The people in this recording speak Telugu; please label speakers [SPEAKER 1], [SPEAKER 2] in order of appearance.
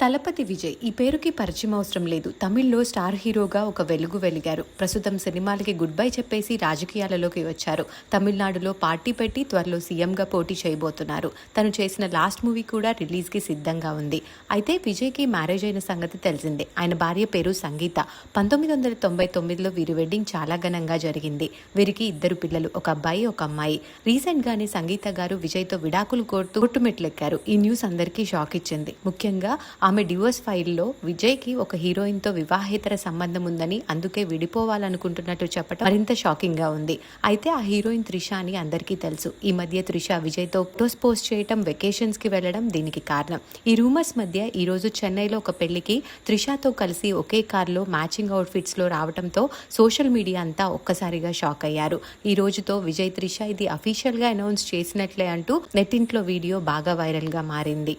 [SPEAKER 1] తలపతి విజయ్ ఈ పేరుకి పరిచయం అవసరం లేదు. తమిళ్లో స్టార్ హీరోగా ఒక వెలుగు వెలిగారు. ప్రస్తుతం సినిమాలకి గుడ్ బై చెప్పేసి రాజకీయాలలోకి వచ్చారు. తమిళనాడులో పార్టీ పెట్టి త్వరలో సీఎంగా పోటీ చేయబోతున్నారు. తను చేసిన లాస్ట్ మూవీ కూడా రిలీజ్కి సిద్ధంగా ఉంది. అయితే విజయ్కి మ్యారేజ్ అయిన సంగతి తెలిసిందే. ఆయన భార్య పేరు సంగీత. 1999లో వీరి వెడ్డింగ్ చాలా ఘనంగా జరిగింది. వీరికి 2 పిల్లలు, ఒక అబ్బాయి ఒక అమ్మాయి. రీసెంట్ గానే సంగీత గారు విజయ్తో విడాకులు కోరుతూ కొట్టుమెట్లెక్కారు. ఈ న్యూస్ అందరికీ షాక్ ఇచ్చింది. ముఖ్యంగా ఆమె డివోర్స్ ఫైల్లో విజయ్కి ఒక హీరోయిన్తో వివాహేతర సంబంధం ఉందని, అందుకే విడిపోవాలనుకుంటున్నట్టు చెప్పడం మరింత షాకింగ్ గా ఉంది. అయితే ఆ హీరోయిన్ త్రిష అని అందరికీ తెలుసు. ఈ మధ్య త్రిష విజయ్తో ఫోటోస్ పోస్ట్ చేయడం, వెకేషన్స్ కి వెళ్లడం దీనికి కారణం. ఈ రూమర్స్ మధ్య ఈ రోజు చెన్నైలో ఒక పెళ్లికి త్రిషతో కలిసి ఒకే కార్లో మ్యాచింగ్ అవుట్ఫిట్స్ లో రావడంతో సోషల్ మీడియా అంతా ఒక్కసారిగా షాక్ అయ్యారు. ఈ రోజుతో విజయ్ త్రిష ఇది అఫీషియల్ గా అనౌన్స్ చేసినట్లే అంటూ నెట్టింట్లో వీడియో బాగా వైరల్ గా మారింది.